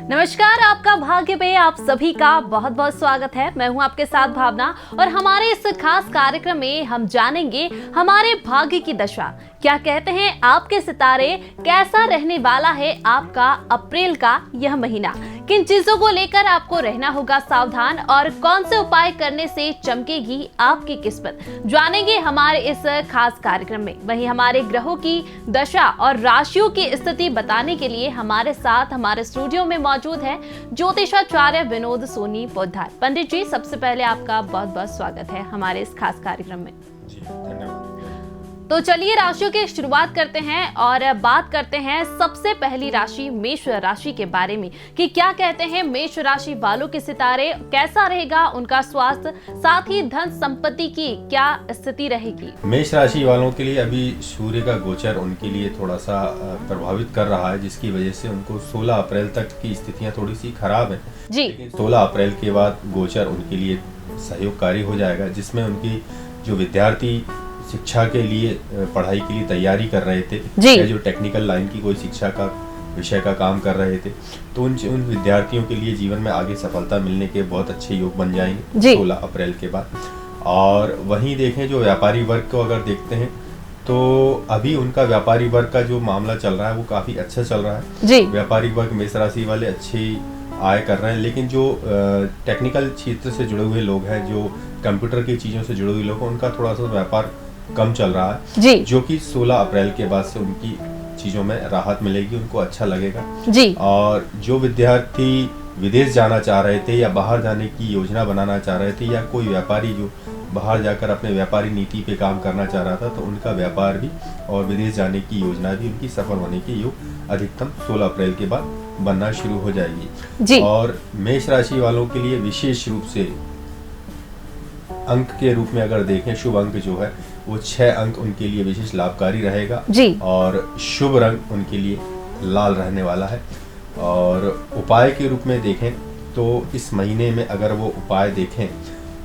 नमस्कार, आपका भाग्य पे आप सभी का बहुत बहुत स्वागत है। मैं हूं आपके साथ भावना और हमारे इस खास कार्यक्रम में हम जानेंगे हमारे भाग्य की दशा। क्या कहते हैं आपके सितारे, कैसा रहने वाला है आपका अप्रैल का यह महीना, किन चीजों को लेकर आपको रहना होगा सावधान और कौन से उपाय करने से चमकेगी आपकी किस्मत, जानेंगे हमारे इस खास कार्यक्रम में। वहीं हमारे ग्रहों की दशा और राशियों की स्थिति बताने के लिए हमारे साथ हमारे स्टूडियो में मौजूद है ज्योतिषाचार्य विनोद सोनी पोद्दार। पंडित जी, सबसे पहले आपका बहुत बहुत स्वागत है हमारे इस खास कार्यक्रम में। जी, धन्यवाद। तो चलिए राशियों की शुरुआत करते हैं और बात करते हैं सबसे पहली राशि मेष राशि के बारे में कि क्या कहते हैं मेष राशि वालों के सितारे, कैसा रहेगा उनका स्वास्थ्य, साथ ही धन संपत्ति की क्या स्थिति रहेगी। मेष राशि वालों के लिए अभी सूर्य का गोचर उनके लिए थोड़ा सा प्रभावित कर रहा है, जिसकी वजह से उनको 16 अप्रैल तक की स्थितियां थोड़ी सी खराब है जी। लेकिन 16 अप्रैल के बाद गोचर उनके लिए सहयोगकारी हो जाएगा, जिसमें उनकी जो विद्यार्थी शिक्षा के लिए पढ़ाई के लिए तैयारी कर रहे थे या जो टेक्निकल लाइन की कोई शिक्षा का विषय का काम कर रहे थे, तो उन विद्यार्थियों के लिए जीवन में आगे सफलता मिलने के बहुत अच्छे योग बन जाएंगे 16 अप्रैल के बाद। और वहीं देखें जो व्यापारी वर्ग को अगर देखते हैं तो अभी उनका व्यापारी वर्ग का जो मामला चल रहा है वो काफ़ी अच्छा चल रहा है जी। व्यापारी वर्ग मेष राशि वाले अच्छी आय कर रहे हैं, लेकिन जो टेक्निकल क्षेत्र से जुड़े हुए लोग हैं, जो कंप्यूटर की चीज़ों से जुड़े हुए लोग हैं, उनका थोड़ा सा व्यापार कम चल रहा है जी। जो कि 16 अप्रैल के बाद से उनकी चीज़ों में राहत मिलेगी, उनको अच्छा लगेगा जी। और जो विद्यार्थी विदेश जाना चाह रहे थे या बाहर जाने की योजना बनाना चाह रहे थे या कोई व्यापारी जो बाहर जाकर अपने व्यापारी नीति पे काम करना चाह रहा था, तो उनका व्यापार भी और विदेश जाने की योजना भी उनकी सफल होने के योग अधिकतम 16 अप्रैल के बाद बनना शुरू हो जाएगी जी। और मेष राशि वालों के लिए विशेष रूप से अंक के रूप में अगर देखें, शुभ अंक जो है वो 6 अंक उनके लिए विशेष लाभकारी रहेगा जी। और शुभ रंग उनके लिए लाल रहने वाला है। और उपाय के रूप में देखें तो इस महीने में अगर वो उपाय देखें,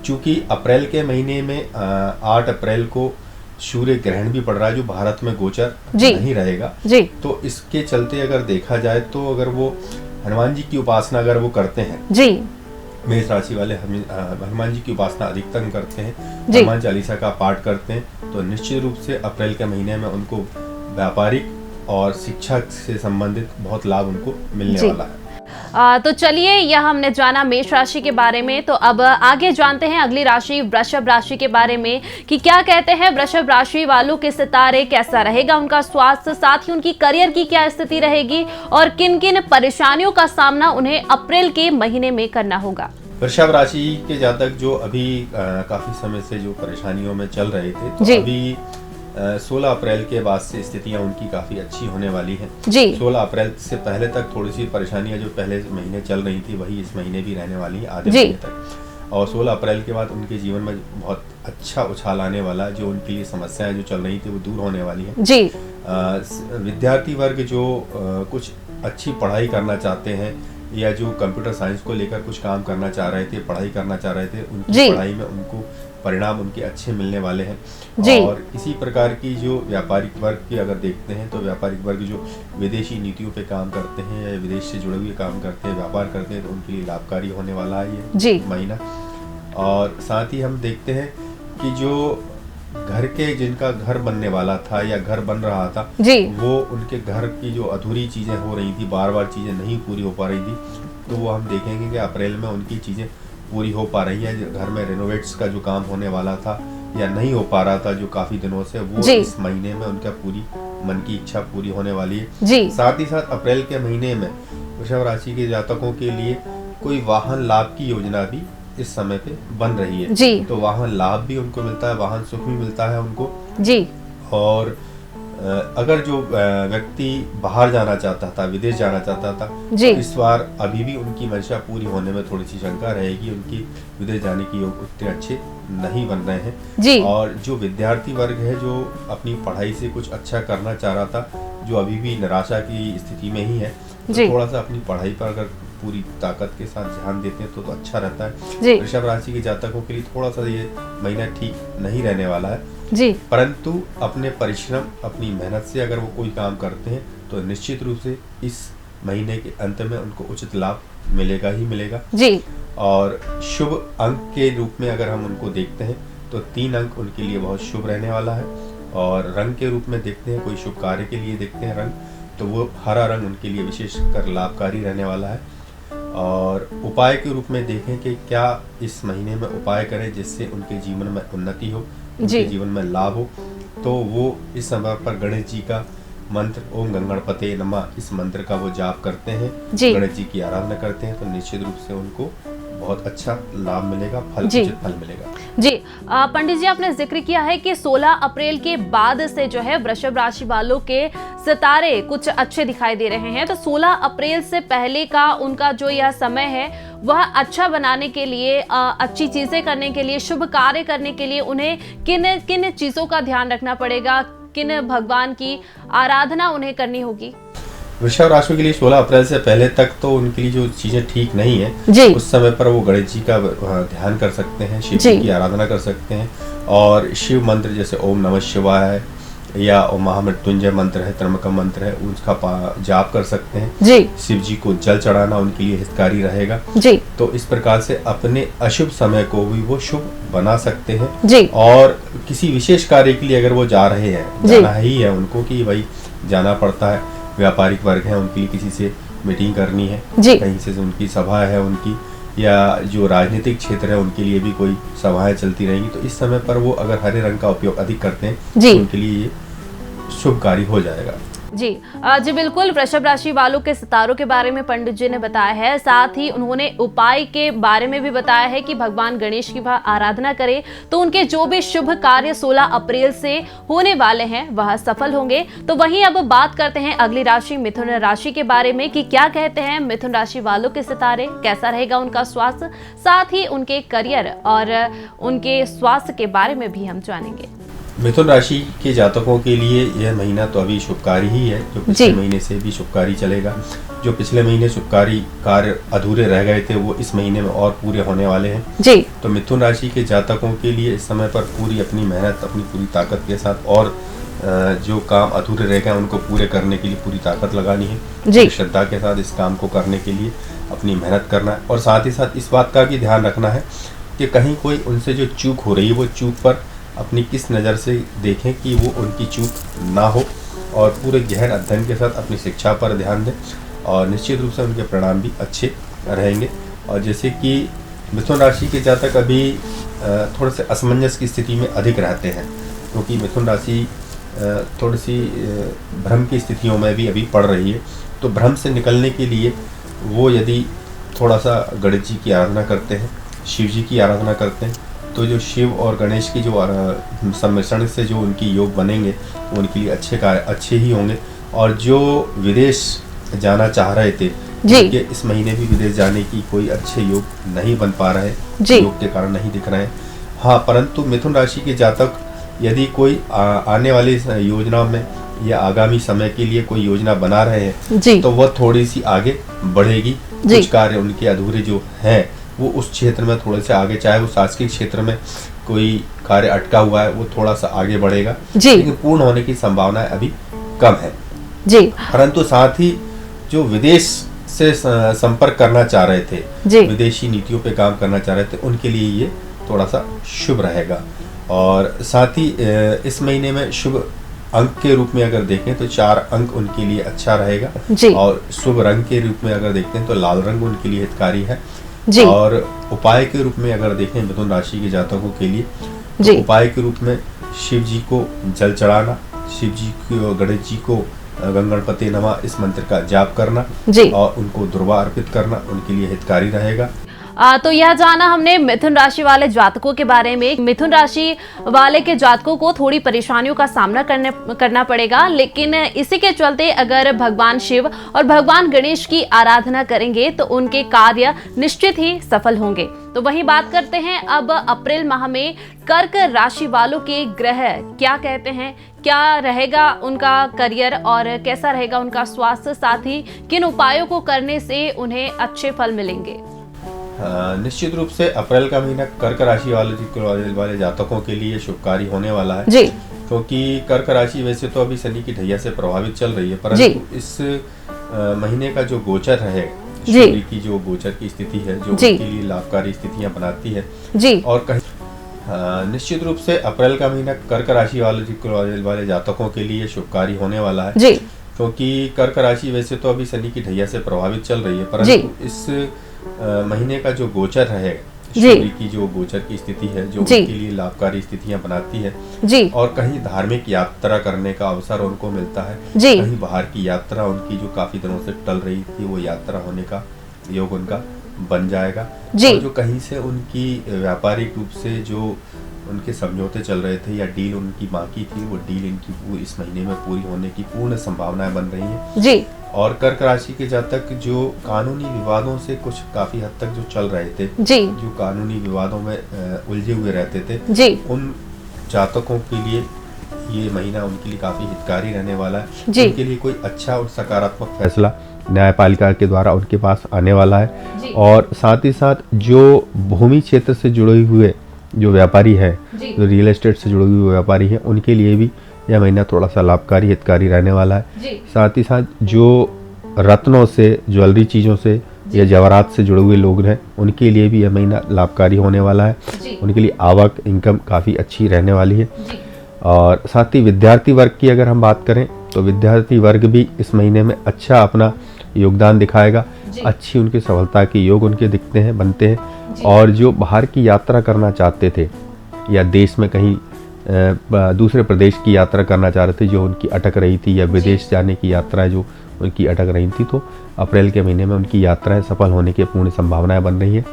चूंकि अप्रैल के महीने में 8 अप्रैल को सूर्य ग्रहण भी पड़ रहा है जो भारत में गोचर नहीं रहेगा जी। तो इसके चलते अगर देखा जाए तो अगर वो हनुमान जी की उपासना अगर वो करते हैं जी। मेष राशि वाले हनुमान जी की उपासना अधिकतम करते हैं, हनुमान चालीसा का पाठ करते हैं, तो निश्चित रूप से अप्रैल के महीने में उनको व्यापारिक और शिक्षा से संबंधित बहुत लाभ उनको मिलने वाला है। तो चलिए यह हमने जाना मेष राशि के बारे में। तो अब आगे जानते हैं अगली राशि वृषभ राशि के बारे में कि क्या कहते हैं वृषभ राशि वालों के सितारे, कैसा रहेगा उनका स्वास्थ्य, साथ ही उनकी करियर की क्या स्थिति रहेगी और किन किन परेशानियों का सामना उन्हें अप्रैल के महीने में करना होगा। वृषभ राशि के जातक जो अभी काफी समय से जो परेशानियों में चल रहे थे, तो अभी 16 अप्रैल के बाद से स्थितियां उनकी काफी अच्छी होने वाली हैं जी। 16 अप्रैल से पहले तक थोड़ी सी परेशानियां जो पहले महीने चल रही थी वही इस महीने भी रहने वाली हैं आधे महीने तक, और 16 अप्रैल के बाद उनके जीवन में बहुत अच्छा उछाल आने वाला, जो उनके लिए समस्याएं जो चल रही थी वो दूर होने वाली हैं जी। विद्यार्थी वर्ग जो कुछ अच्छी पढ़ाई करना चाहते हैं या जो कंप्यूटर साइंस को लेकर कुछ काम करना चाह रहे थे, पढ़ाई करना चाह रहे थे, उनकी पढ़ाई में उनको परिणाम उनके अच्छे मिलने वाले हैं। और इसी प्रकार की जो व्यापारिक वर्ग की अगर देखते हैं तो व्यापारिक वर्ग जो विदेशी नीतियों पे काम करते हैं या विदेश से जुड़े हुए काम करते हैं, व्यापार करते हैं, तो उनके लिए लाभकारी होने वाला है ये महीना। और साथ ही हम देखते हैं कि जो घर के जिनका घर बनने वाला था या घर बन रहा था वो उनके घर की जो अधूरी चीजें हो रही थी, बार बार चीजें नहीं पूरी हो पा रही थी, तो वो हम देखेंगे कि अप्रैल में उनकी चीजें पूरी हो पा रही है। घर में रेनोवेट्स का जो काम होने वाला था या नहीं हो पा रहा था जो काफी दिनों से, वो इस महीने में उनका पूरी मन की इच्छा पूरी होने वाली है। साथ ही साथ अप्रैल के महीने में वृषभ राशि के जातकों के लिए कोई वाहन लाभ की योजना भी इस समय पे बन रही है जी। तो वाहन लाभ भी उनको मिलता है, वाहन सुख भी मिलता है उनको जी। और अगर जो व्यक्ति बाहर जाना चाहता था, विदेश जाना चाहता था, तो इस बार अभी भी उनकी मंशा पूरी होने में थोड़ी सी शंका रहेगी, उनकी विदेश जाने की योग उतने अच्छे नहीं बन रहे हैं जी। और जो विद्यार्थी वर्ग है जो अपनी पढ़ाई से कुछ अच्छा करना चाह रहा था, जो अभी भी निराशा की स्थिति में ही है, तो थोड़ा सा अपनी पढ़ाई पर अगर पूरी ताकत के साथ ध्यान देते हैं तो अच्छा रहता है। वृषभ राशि के जातकों के लिए थोड़ा सा ये महीना ठीक नहीं रहने वाला है जी। परंतु अपने परिश्रम, अपनी मेहनत से अगर वो कोई काम करते हैं तो निश्चित रूप से इस महीने के अंत में उनको उचित लाभ मिलेगा ही मिलेगा जी। और शुभ अंक के रूप में अगर हम उनको देखते हैं तो 3 अंक उनके लिए बहुत शुभ रहने वाला है। और रंग के रूप में देखते हैं, कोई शुभ कार्य के लिए देखते हैं रंग, तो वो हरा रंग उनके लिए विशेषकर लाभकारी रहने वाला है। और उपाय के रूप में देखें कि क्या इस महीने में उपाय करें जिससे उनके जीवन में उन्नति हो, उनके जीवन में लाभ हो, तो वो इस समय पर गणेश जी का मंत्र ओम गंगणपते नमः इस मंत्र का वो जाप करते हैं, गणेश जी की आराधना करते हैं, तो निश्चित रूप से उनको बहुत अच्छा लाभ मिलेगा, उचित फल मिलेगा। जी पंडित जी, आपने जिक्र किया है कि 16 अप्रैल के बाद से जो है वृषभ राशि वालों के सितारे कुछ अच्छे दिखाई दे रहे हैं, तो 16 अप्रैल से पहले का उनका जो यह समय है वह अच्छा बनाने के लिए, अच्छी चीजें करने के लिए, शुभ कार्य करने के लिए उन्हें किन किन चीजों का ध्यान रखना पड़ेगा, किन भगवान की आराधना उन्हें करनी होगी? वृषभ राशि के लिए 16 अप्रैल से पहले तक तो उनके लिए जो चीजें ठीक नहीं है, उस समय पर वो गणेश जी का ध्यान कर सकते हैं, शिव जी की आराधना कर सकते हैं, और शिव मंत्र जैसे ओम नमः शिवाय है या ओम महामृत्युंजय मंत्र है, त्र्यंबकम मंत्र है, उसका जाप कर सकते हैं। शिव जी को जल चढ़ाना उनके लिए हितकारी रहेगा। तो इस प्रकार से अपने अशुभ समय को भी वो शुभ बना सकते हैं। और किसी विशेष कार्य के लिए अगर वो जा रहे हैं, जाना ही है उनको कि भाई जाना पड़ता है, व्यापारिक वर्ग है उनके लिए किसी से मीटिंग करनी है, कहीं से उनकी सभा है उनकी, या जो राजनीतिक क्षेत्र है उनके लिए भी कोई सभाएं चलती रहेंगी, तो इस समय पर वो अगर हरे रंग का उपयोग अधिक करते हैं तो उनके लिए ये शुभकारी हो जाएगा। जी जी बिल्कुल, वृषभ राशि वालों के सितारों के बारे में पंडित जी ने बताया है, साथ ही उन्होंने उपाय के बारे में भी बताया है कि भगवान गणेश की आराधना करें तो उनके जो भी शुभ कार्य 16 अप्रैल से होने वाले हैं वह सफल होंगे। तो वहीं अब बात करते हैं अगली राशि मिथुन राशि के बारे में कि क्या कहते हैं मिथुन राशि वालों के सितारे, कैसा रहेगा उनका स्वास्थ्य, साथ ही उनके करियर और उनके स्वास्थ्य के बारे में भी हम जानेंगे। मिथुन राशि के जातकों के लिए यह महीना तो अभी शुभकारी ही है, जो पिछले महीने से भी शुभकारी चलेगा। जो पिछले महीने शुभकारी कार्य अधूरे रह गए थे वो इस महीने में और पूरे होने वाले हैं। तो मिथुन राशि के जातकों के लिए इस समय पर पूरी अपनी मेहनत, अपनी पूरी ताकत के साथ और जो काम अधूरे रह गए उनको पूरे करने के लिए पूरी ताकत लगानी है। श्रद्धा के साथ इस काम को करने के लिए अपनी मेहनत करना है, और साथ ही साथ इस बात का भी ध्यान रखना है कि कहीं कोई उनसे जो चूक हो रही है वो चूक पर अपनी किस नज़र से देखें कि वो उनकी चूक ना हो, और पूरे गहन अध्ययन के साथ अपनी शिक्षा पर ध्यान दें, और निश्चित रूप से उनके परिणाम भी अच्छे रहेंगे। और जैसे कि मिथुन राशि के जातक अभी थोड़े से असमंजस की स्थिति में अधिक रहते हैं, क्योंकि मिथुन राशि थोड़ी सी भ्रम की स्थितियों में भी अभी पड़ रही है। तो भ्रम से निकलने के लिए वो यदि थोड़ा सा गणेश जी की आराधना करते हैं, शिव जी की आराधना करते हैं, तो जो शिव और गणेश की जो सम्मिश्रण से जो उनकी योग बनेंगे वो उनके लिए अच्छे कार्य अच्छे ही होंगे। और जो विदेश जाना चाह रहे थे उनके इस महीने भी विदेश जाने की कोई अच्छे योग नहीं बन पा रहे, योग के कारण नहीं दिख रहे हैं। हाँ, परंतु मिथुन राशि के जातक यदि कोई आने वाली योजना में या आगामी समय के लिए कोई योजना बना रहे हैं तो वह थोड़ी सी आगे बढ़ेगी। कुछ कार्य उनके अधूरे जो हैं वो उस क्षेत्र में थोड़े से आगे, चाहे वो शासकीय क्षेत्र में कोई कार्य अटका हुआ है वो थोड़ा सा आगे बढ़ेगा, लेकिन पूर्ण होने की संभावना अभी कम है। परंतु साथ ही जो विदेश से संपर्क करना चाह रहे थे, विदेशी नीतियों पे काम करना चाह रहे थे, उनके लिए ये थोड़ा सा शुभ रहेगा। और साथ ही इस महीने में शुभ अंक के रूप में अगर देखें तो 4 अंक उनके लिए अच्छा रहेगा, और शुभ रंग के रूप में अगर देखते हैं तो लाल रंग उनके लिए हितकारी है। और उपाय के रूप में अगर देखें मिथुन राशि के जातकों के लिए तो उपाय के रूप में शिव जी को जल चढ़ाना, शिव जी को, गणेश जी को गंगणपते नमः इस मंत्र का जाप करना और उनको दुर्वा अर्पित करना उनके लिए हितकारी रहेगा। तो यह जाना हमने मिथुन राशि वाले जातकों के बारे में। मिथुन राशि वाले के जातकों को थोड़ी परेशानियों का सामना करना पड़ेगा, लेकिन इसी के चलते अगर भगवान शिव और भगवान गणेश की आराधना करेंगे तो उनके कार्य निश्चित ही सफल होंगे। तो वही बात करते हैं अब अप्रैल माह में कर्क राशि वालों के ग्रह क्या कहते हैं, क्या रहेगा उनका करियर और कैसा रहेगा उनका स्वास्थ्य, साथ ही किन उपायों को करने से उन्हें अच्छे फल मिलेंगे। निश्चित रूप से अप्रैल का महीना कर्क राशि वाले जातकों के लिए शुभकारी होने वाला है, क्योंकि कर्क राशि वैसे तो अभी शनि की ढैया से प्रभावित चल रही है, परंतु इस महीने का जो गोचर है, सूर्य की जो गोचर की स्थिति है, जो उनके लिए लाभकारी स्थितियां बनाती है जी। और कहीं निश्चित रूप से अप्रैल का महीना कर्क राशि वाले जातकों के लिए शुभकारी होने वाला है जी। क्योंकि कर्क राशि वैसे तो अभी शनि की ढैया से प्रभावित चल रही है, परंतु इस महीने का जो गोचर है, सूर्य की जो गोचर की स्थिति है, जो उनके लिए लाभकारी स्थितियां बनाती है जी। और कहीं धार्मिक यात्रा करने का अवसर उनको मिलता है जी। कहीं बाहर की यात्रा उनकी जो काफी दिनों से टल रही थी, वो यात्रा होने का योग उनका बन जाएगा जी। और जो कहीं से उनकी व्यापारिक रूप से जो उनके समझौते चल रहे थे या डील उनकी बाकी थी, वो डील इनकी इस महीने में पूरी होने की पूर्ण संभावनाएं बन रही हैं जी। और कर्क राशि के जातक जो कानूनी विवादों से कुछ काफी हद तक जो चल रहे थे जी। जो कानूनी विवादों में उलझे हुए रहते थे जी। उन जातकों के लिए ये महीना उनके लिए काफी हितकारी रहने वाला है जी। उनके लिए कोई अच्छा और सकारात्मक फैसला न्यायपालिका के द्वारा उनके पास आने वाला है। और साथ ही साथ जो भूमि क्षेत्र से जुड़े हुए जो व्यापारी है, जो रियल एस्टेट से जुड़े हुए व्यापारी है, उनके लिए भी यह महीना थोड़ा सा लाभकारी हितकारी रहने वाला है। साथ ही साथ जो रत्नों से, ज्वेलरी चीज़ों से या जवाहरात से जुड़े हुए लोग हैं, उनके लिए भी यह महीना लाभकारी होने वाला है। उनके लिए आवक, इनकम काफ़ी अच्छी रहने वाली है। और साथ ही विद्यार्थी वर्ग की अगर हम बात करें तो विद्यार्थी वर्ग भी इस महीने में अच्छा अपना योगदान दिखाएगा, अच्छी उनकी सफलता के योग उनके दिखते हैं, बनते हैं। और जो बाहर की यात्रा करना चाहते थे या देश में कहीं दूसरे प्रदेश की यात्रा करना चाह रहे थे, जो उनकी अटक रही थी, या विदेश जाने की यात्रा जो उनकी अटक रही थी, तो अप्रैल के महीने में उनकी यात्राएं सफल होने की पूर्ण संभावनाएं बन रही है।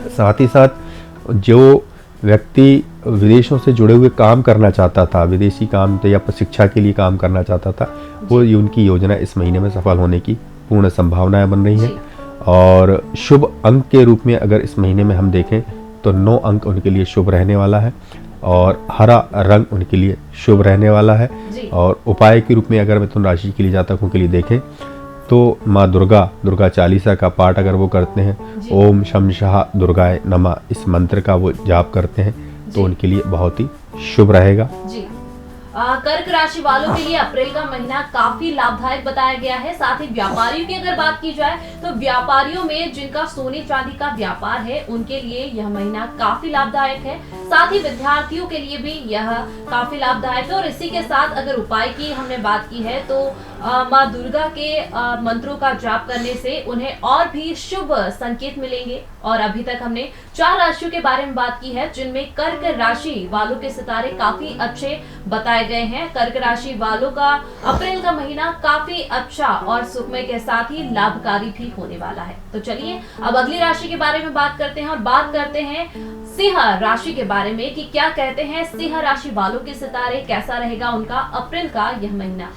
साथ ही साथ जो व्यक्ति विदेशों से जुड़े हुए काम करना चाहता था, विदेशी काम या शिक्षा के लिए काम करना चाहता था, वो उनकी योजना इस महीने में सफल होने की पूर्ण संभावनाएं बन रही हैं। और शुभ अंक के रूप में अगर इस महीने में हम देखें तो 9 अंक उनके लिए शुभ रहने वाला है और हरा रंग उनके लिए शुभ रहने वाला है। और उपाय के रूप में अगर मिथुन राशि के लिए जातकों के लिए देखें तो माँ दुर्गा चालीसा का पाठ अगर वो करते हैं, ओम शम शाह दुर्गाय नमः, इस मंत्र का वो जाप करते हैं तो उनके लिए बहुत ही शुभ रहेगा। कर्क राशि वालों के लिए अप्रैल का महीना काफी लाभदायक बताया गया है। साथ ही व्यापारियों की अगर बात की जाए तो व्यापारियों में जिनका सोने चांदी का व्यापार है, उनके लिए यह महीना काफी लाभदायक है। साथ ही विद्यार्थियों के लिए भी यह काफी लाभदायक है। और इसी के साथ अगर उपाय की हमने बात की है तो माँ दुर्गा के मंत्रों का जाप करने से उन्हें और भी शुभ संकेत मिलेंगे। और अभी तक हमने 4 राशियों के बारे में बात की है, जिनमें कर्क राशि वालों के सितारे काफी अच्छे बताए गए हैं। कर्क राशि वालों का अप्रैल का महीना काफी अच्छा और सुखमय के साथ ही लाभकारी भी होने वाला है। तो चलिए अब अगली राशि के बारे में बात करते हैं और बात करते हैं सिंह राशि के बारे में कि क्या कहते हैं सिंह राशि वालों के सितारे, कैसा रहेगा उनका अप्रैल का यह महीना।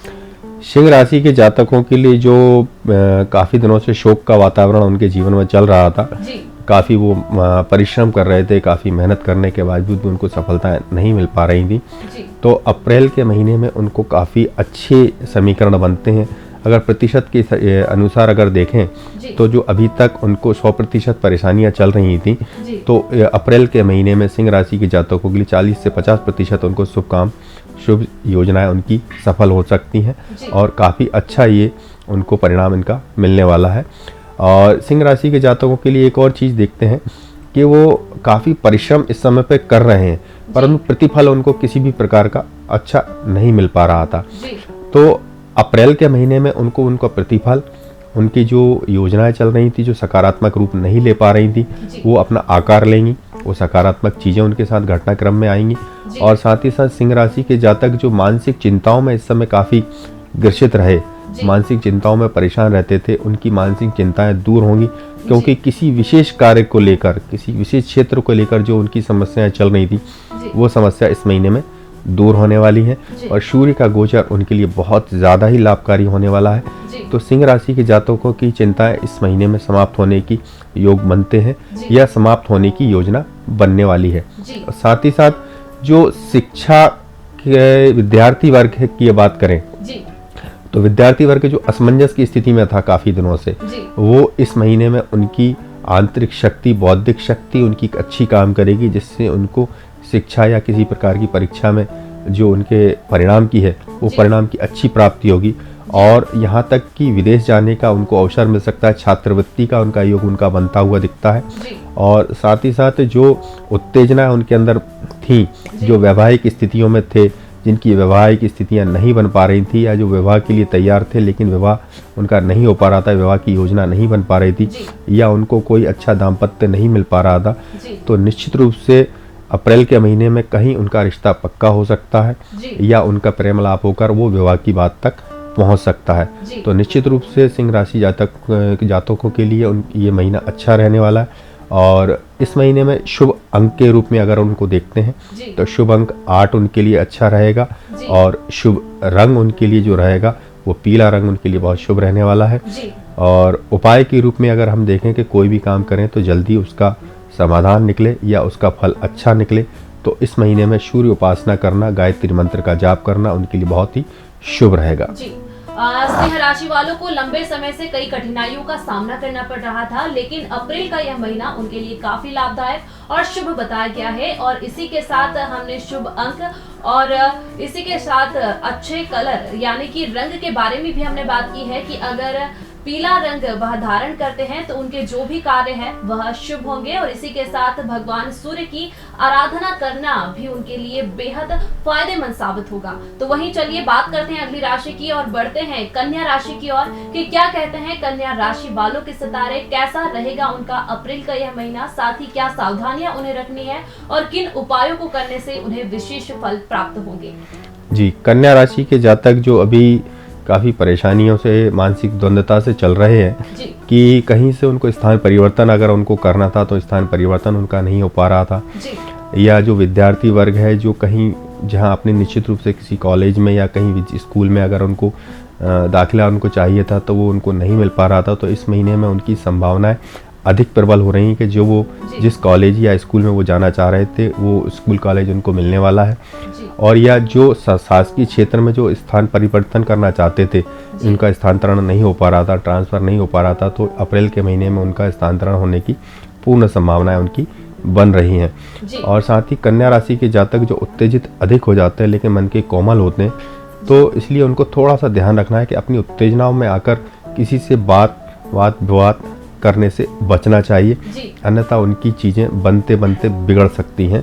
सिंह राशि के जातकों के लिए जो काफी दिनों से शोक का वातावरण उनके जीवन में चल रहा था, काफी वो परिश्रम कर रहे थे, काफी मेहनत करने के बावजूद भी उनको सफलता नहीं मिल पा रही थी, तो अप्रैल के महीने में उनको काफी अच्छे समीकरण बनते हैं। अगर प्रतिशत के अनुसार अगर देखें तो जो अभी तक उनको 100% परेशानियां चल रही थी, तो अप्रैल के महीने में सिंह राशि के जातकों के लिए 40 से 50% उनको शुभ योजनाएं उनकी सफल हो सकती हैं और काफ़ी अच्छा ये उनको परिणाम इनका मिलने वाला है। और सिंह राशि के जातकों के लिए एक और चीज़ देखते हैं कि वो काफ़ी परिश्रम इस समय पे कर रहे हैं, परंतु प्रतिफल उनको किसी भी प्रकार का अच्छा नहीं मिल पा रहा था। तो अप्रैल के महीने में उनको उनका प्रतिफल, उनकी जो योजनाएं चल रही थी, जो सकारात्मक रूप नहीं ले पा रही थी, वो अपना आकार लेंगी, वो सकारात्मक चीज़ें उनके साथ घटनाक्रम में आएंगी। और साथ ही साथ सिंह राशि के जातक जो मानसिक चिंताओं में इस समय काफ़ी ग्रसित रहे, मानसिक चिंताओं में परेशान रहते थे, उनकी मानसिक चिंताएं दूर होंगी, क्योंकि किसी विशेष कार्य को लेकर, किसी विशेष क्षेत्र को लेकर जो उनकी समस्याएं चल रही थी, वो समस्या इस महीने में दूर होने वाली है। और सूर्य का गोचर उनके लिए बहुत ज़्यादा ही लाभकारी होने वाला है। तो सिंह राशि के जातकों की चिंताएं इस महीने में समाप्त होने की योग बनते हैं या समाप्त होने की योजना बनने वाली है। और साथ ही साथ जो शिक्षा के विद्यार्थी वर्ग की बात करें तो विद्यार्थी वर्ग जो असमंजस की स्थिति में था काफ़ी दिनों से, वो इस महीने में उनकी आंतरिक शक्ति, बौद्धिक शक्ति उनकी अच्छी काम करेगी, जिससे उनको शिक्षा या किसी प्रकार की परीक्षा में जो उनके परिणाम की है, वो परिणाम की अच्छी प्राप्ति होगी। और यहाँ तक कि विदेश जाने का उनको अवसर मिल सकता है, छात्रवृत्ति का उनका योग उनका बनता हुआ दिखता है। और साथ ही साथ जो उत्तेजना उनके अंदर थी, जो वैवाहिक स्थितियों में थे, जिनकी वैवाहिक स्थितियां नहीं बन पा रही थी या जो विवाह के लिए तैयार थे लेकिन विवाह उनका नहीं हो पा रहा था, विवाह की योजना नहीं बन पा रही थी या उनको कोई अच्छा दाम्पत्य नहीं मिल पा रहा था, तो निश्चित रूप से अप्रैल के महीने में कहीं उनका रिश्ता पक्का हो सकता है या उनका प्रेमलाप होकर वो विवाह की बात तक पहुंच सकता है। तो निश्चित रूप से सिंह राशि जातकों के लिए ये महीना अच्छा रहने वाला है। और इस महीने में शुभ अंक के रूप में अगर उनको देखते हैं तो शुभ अंक 8 उनके लिए अच्छा रहेगा और शुभ रंग उनके लिए जो रहेगा वो पीला रंग उनके लिए बहुत शुभ रहने वाला है। और उपाय के रूप में अगर हम देखें कि कोई भी काम करें तो जल्दी उसका समाधान निकले या उसका फल अच्छा निकले, तो इस महीने में सूर्य उपासना करना, गायत्री मंत्र का जाप करना उनके लिए बहुत ही शुभ रहेगा। सिंह राशि वालों को लंबे समय से कई कठिनाइयों का सामना करना पड़ रहा था, लेकिन अप्रैल का यह महीना उनके लिए काफी लाभदायक और शुभ बताया गया है। और इसी के साथ हमने शुभ अंक और इसी के साथ अच्छे कलर यानी कि रंग के बारे में भी हमने बात की है कि अगर पीला रंग वह धारण करते हैं तो उनके जो भी कार्य है वह शुभ होंगे। और इसी के साथ भगवान सूर्य की आराधना करना भी उनके लिए बेहद फायदेमंद साबित होगा। तो वहीं चलिए बात करते हैं अगली राशि की और बढ़ते हैं कन्या राशि की ओर कि क्या कहते हैं कन्या राशि वालों के सितारे, कैसा रहेगा उनका अप्रैल का यह महीना, साथ ही क्या सावधानियां उन्हें रखनी है और किन उपायों को करने से उन्हें विशेष फल प्राप्त होंगे। जी, कन्या राशि के जातक जो अभी काफ़ी परेशानियों से, मानसिक द्वंद्वता से चल रहे हैं कि कहीं से उनको स्थान परिवर्तन अगर उनको करना था तो स्थान परिवर्तन उनका नहीं हो पा रहा था, या जो विद्यार्थी वर्ग है जो कहीं जहां अपने निश्चित रूप से किसी कॉलेज में या कहीं स्कूल में अगर उनको दाखिला उनको चाहिए था तो वो उनको नहीं मिल पा रहा था, तो इस महीने में उनकी संभावनाएं अधिक प्रबल हो रही हैं कि जो वो जिस कॉलेज या स्कूल में वो जाना चाह रहे थे वो स्कूल कॉलेज उनको मिलने वाला है। और या जो शासकीय क्षेत्र में जो स्थान परिवर्तन करना चाहते थे, उनका स्थानांतरण नहीं हो पा रहा था, ट्रांसफ़र नहीं हो पा रहा था, तो अप्रैल के महीने में उनका स्थानांतरण होने की पूर्ण संभावनाएं उनकी बन रही हैं। और साथ ही कन्या राशि के जातक जो उत्तेजित अधिक हो जाते हैं लेकिन मन के कोमल होते हैं, तो इसलिए उनको थोड़ा सा ध्यान रखना है कि अपनी उत्तेजनाओं में आकर किसी से वाद विवाद करने से बचना चाहिए, अन्यथा उनकी चीज़ें बनते बनते बिगड़ सकती हैं।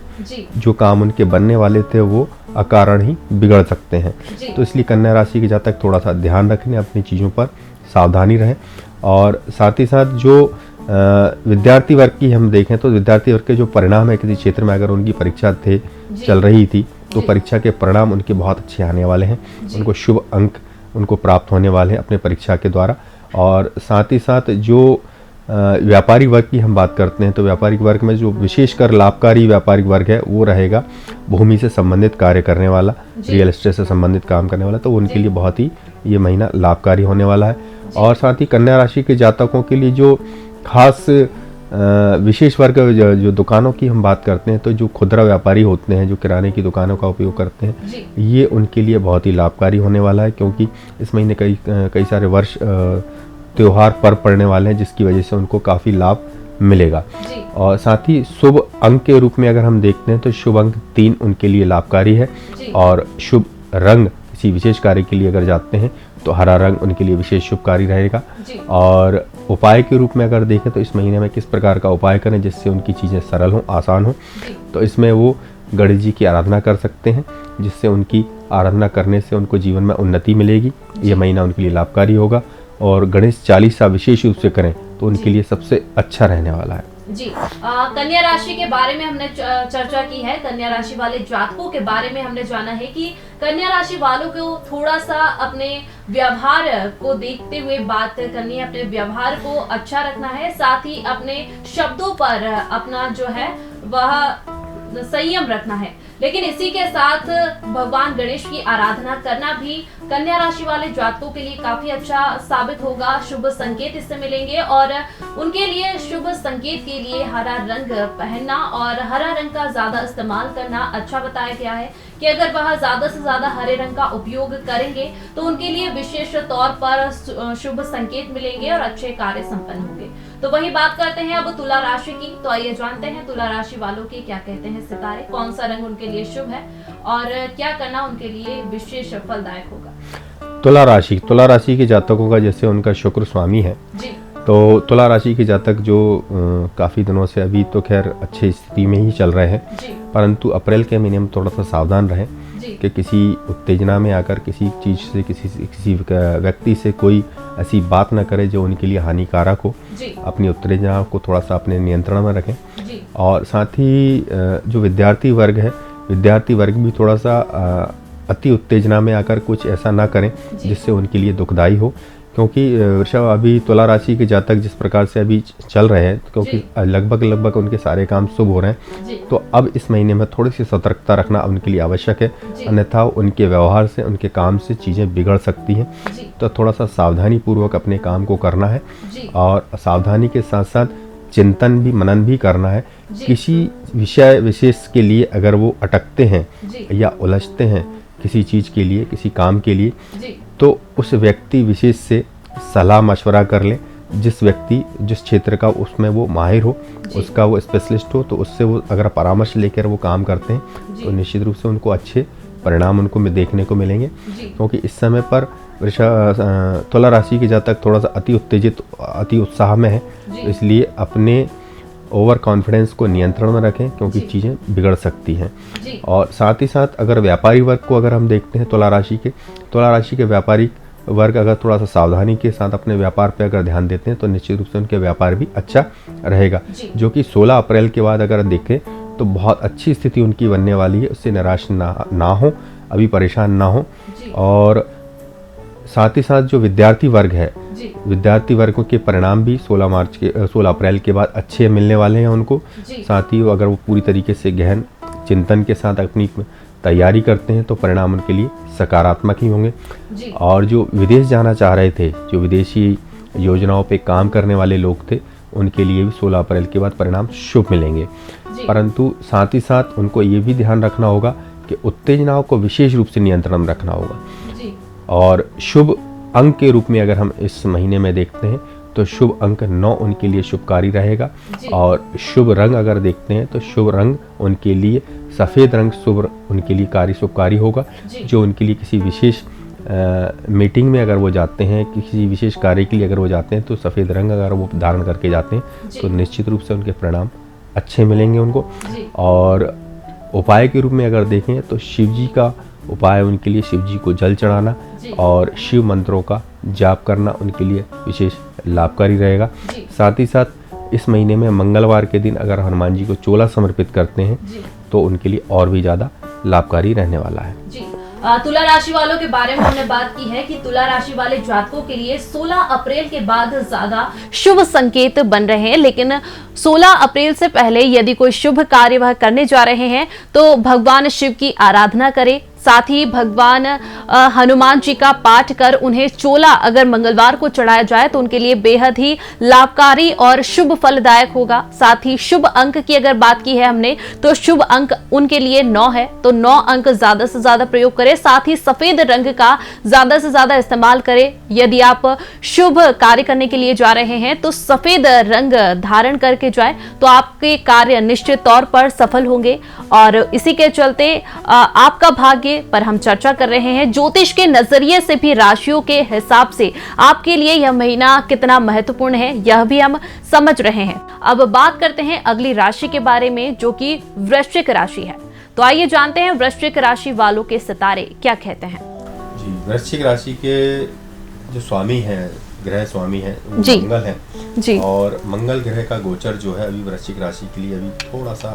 जो काम उनके बनने वाले थे वो अकारण ही बिगड़ सकते हैं। तो इसलिए कन्या राशि के जातक थोड़ा सा ध्यान रखें, अपनी चीज़ों पर सावधानी रहें। और साथ ही साथ जो विद्यार्थी वर्ग की हम देखें तो विद्यार्थी वर्ग के जो परिणाम है, किसी क्षेत्र में अगर उनकी परीक्षा चल रही थी तो परीक्षा के परिणाम उनके बहुत अच्छे आने वाले हैं, उनको शुभ अंक उनको प्राप्त होने वाले हैं अपने परीक्षा के द्वारा। और साथ ही साथ जो व्यापारिक वर्ग की हम बात करते हैं तो व्यापारिक वर्ग में जो विशेषकर लाभकारी व्यापारिक वर्ग है वो रहेगा भूमि से संबंधित कार्य करने वाला, रियल एस्टेट से संबंधित काम करने वाला, तो उनके लिए बहुत ही ये महीना लाभकारी होने वाला है। और साथ ही कन्या राशि के जातकों के लिए जो खास विशेष वर्ग जो दुकानों की हम बात करते हैं तो जो खुदरा व्यापारी होते हैं, जो किराने की दुकानों का उपयोग करते हैं, ये उनके लिए बहुत ही लाभकारी होने वाला है, क्योंकि इस महीने कई सारे वर्ष त्योहार पर्व पड़ने वाले हैं जिसकी वजह से उनको काफ़ी लाभ मिलेगा। और साथ ही शुभ अंक के रूप में अगर हम देखते हैं तो शुभ अंक 3 उनके लिए लाभकारी है। और शुभ रंग किसी विशेष कार्य के लिए अगर जाते हैं तो हरा रंग उनके लिए विशेष शुभकारी रहेगा। और उपाय के रूप में अगर देखें तो इस महीने में किस प्रकार का उपाय करें जिससे उनकी चीज़ें सरल हों, आसान हों, तो इसमें वो गणेश जी की आराधना कर सकते हैं, जिससे उनकी आराधना करने से उनको जीवन में उन्नति मिलेगी। ये महीना उनके लिए लाभकारी होगा। और गणेश चालीसा विशेष रूप से करें तो उनके लिए सबसे अच्छा रहने वाला है। जी, कन्या राशि के बारे में हमने चर्चा की है। कन्या राशि वाले जातकों के बारे में हमने जाना है कि कन्या राशि वालों को थोड़ा सा अपने व्यवहार को देखते हुए बात करनी है, अपने व्यवहार को अच्छा रखना है, साथ ही अपने शब्दों पर अपना जो है वह संयम रखना है। लेकिन इसी के साथ भगवान गणेश की आराधना करना भी कन्या राशि वाले जातकों के लिए काफी अच्छा साबित होगा। शुभ संकेत इससे मिलेंगे और उनके लिए शुभ संकेत के लिए हरा रंग पहनना और हरा रंग का ज्यादा इस्तेमाल करना अच्छा बताया गया है कि अगर वह ज्यादा से ज्यादा हरे रंग का उपयोग करेंगे तो उनके लिए विशेष तौर पर शुभ संकेत मिलेंगे और अच्छे कार्य संपन्न होंगे। तो वही बात करते हैं अब तुला राशि की। तो आइए जानते हैं तुला राशि वालों के क्या कहते हैं सितारे, कौन सा रंग उनके लिए शुभ है और क्या करना उनके लिए विशेष फलदायक होगा। तुला राशि के जातकों का जैसे उनका शुक्र स्वामी है जी। तो तुला राशि के जातक जो काफ़ी दिनों से अभी तो खैर अच्छी स्थिति में ही चल रहे हैं, परंतु अप्रैल के महीने में थोड़ा सा सावधान रहें कि किसी उत्तेजना में आकर किसी चीज़ से किसी व्यक्ति से कोई ऐसी बात ना करें जो उनके लिए हानिकारक हो। अपनी उत्तेजना को थोड़ा सा अपने नियंत्रण में रखें। और साथ ही जो विद्यार्थी वर्ग भी थोड़ा सा अति उत्तेजना में आकर कुछ ऐसा ना करें जिससे उनके लिए दुखदाई हो, क्योंकि वृषभ अभी तुला राशि के जातक जिस प्रकार से अभी चल रहे हैं, क्योंकि लगभग उनके सारे काम शुभ हो रहे हैं, तो अब इस महीने में थोड़ी सी सतर्कता रखना उनके लिए आवश्यक है, अन्यथा उनके व्यवहार से उनके काम से चीज़ें बिगड़ सकती हैं। तो थोड़ा सा सावधानी पूर्वक अपने काम को करना है और सावधानी के साथ साथ चिंतन भी मनन भी करना है। किसी विषय विशेष के लिए अगर वो अटकते हैं या उलझते हैं किसी चीज़ के लिए, किसी काम के लिए, तो उस व्यक्ति विशेष से सलाह मशवरा कर लें। जिस क्षेत्र का उसमें वो माहिर हो, उसका वो स्पेशलिस्ट हो, तो उससे वो अगर परामर्श लेकर वो काम करते हैं तो निश्चित रूप से उनको अच्छे परिणाम उनको देखने को मिलेंगे। क्योंकि इस समय पर तुला राशि के जातक थोड़ा सा अति उत्साह में है, तो इसलिए अपने ओवर कॉन्फिडेंस को नियंत्रण में रखें, क्योंकि चीज़ें बिगड़ सकती हैं। और साथ ही साथ अगर व्यापारी वर्ग को अगर हम देखते हैं तुला राशि के व्यापारी वर्ग अगर थोड़ा सा सावधानी के साथ अपने व्यापार पे अगर ध्यान देते हैं तो निश्चित रूप से उनके व्यापार भी अच्छा रहेगा, जो कि 16 अप्रैल के बाद अगर देखें तो बहुत अच्छी स्थिति उनकी बनने वाली है। उससे निराश ना हो, अभी परेशान ना हो। और साथ ही साथ जो विद्यार्थी वर्ग के परिणाम भी 16 अप्रैल के बाद अच्छे मिलने वाले हैं उनको। साथ ही अगर वो पूरी तरीके से गहन चिंतन के साथ अपनी तैयारी करते हैं तो परिणाम उनके लिए सकारात्मक ही होंगे। और जो विदेश जाना चाह रहे थे, जो विदेशी योजनाओं पे काम करने वाले लोग थे, उनके लिए भी 16 अप्रैल के बाद परिणाम शुभ मिलेंगे। परंतु साथ ही साथ उनको ये भी ध्यान रखना होगा कि उत्तेजनाओं को विशेष रूप से नियंत्रण में रखना होगा। और शुभ अंक के रूप में अगर हम इस महीने में देखते हैं तो शुभ अंक 9 उनके लिए शुभकारी रहेगा। और शुभ रंग अगर देखते हैं तो शुभ रंग उनके लिए सफ़ेद रंग उनके लिए शुभकारी होगा, जो उनके लिए किसी विशेष मीटिंग में अगर वो जाते हैं, किसी विशेष कार्य के लिए अगर वो जाते हैं, तो सफ़ेद रंग अगर वो धारण करके जाते हैं तो निश्चित रूप से उनके परिणाम अच्छे मिलेंगे उनको। और उपाय के रूप में अगर देखें तो शिव जी का उपाय उनके लिए शिव जी को जल चढ़ाना और शिव मंत्रों का जाप करना उनके लिए विशेष लाभकारी रहेगा। साथ ही साथ इस महीने में मंगलवार के दिन अगर हनुमान जी को चोला समर्पित करते हैं तो उनके लिए और भी ज़्यादा लाभकारी रहने वाला है। तुला राशि वालों के बारे में हमने बात की है कि तुला राशि वाले जातकों के लिए 16 अप्रैल के बाद ज्यादा शुभ संकेत बन रहे हैं, लेकिन 16 अप्रैल से पहले यदि कोई शुभ कार्य वह करने जा रहे हैं तो भगवान शिव की आराधना करें। साथ ही भगवान हनुमान जी का पाठ कर उन्हें चोला अगर मंगलवार को चढ़ाया जाए तो उनके लिए बेहद ही लाभकारी और शुभ फलदायक होगा। साथ ही शुभ अंक की अगर बात की है हमने तो शुभ अंक उनके लिए 9 है, तो 9 अंक ज्यादा से ज्यादा प्रयोग करें। साथ ही सफेद रंग का ज्यादा से ज्यादा इस्तेमाल करें। यदि आप शुभ कार्य करने के लिए जा रहे हैं तो सफेद रंग धारण करके जाए तो आपके कार्य निश्चित तौर पर सफल होंगे। और इसी के चलते आपका भाग्य पर हम चर्चा कर रहे हैं। ज्योतिष के नजरिए से भी राशियों के हिसाब से आपके लिए यह महीना कितना महत्वपूर्ण है यह भी हम समझ रहे हैं। अब बात करते हैं अगली राशि के बारे में, जो कि वृश्चिक राशि है। तो आइए जानते हैं वृश्चिक राशि वालों के सितारे क्या कहते हैं। जी, वृश्चिक राशि के जो स्वामी हैं, ग्रह स्वामी है वो मंगल है जी। और मंगल ग्रह का गोचर जो है अभी वृश्चिक राशि के लिए अभी थोड़ा सा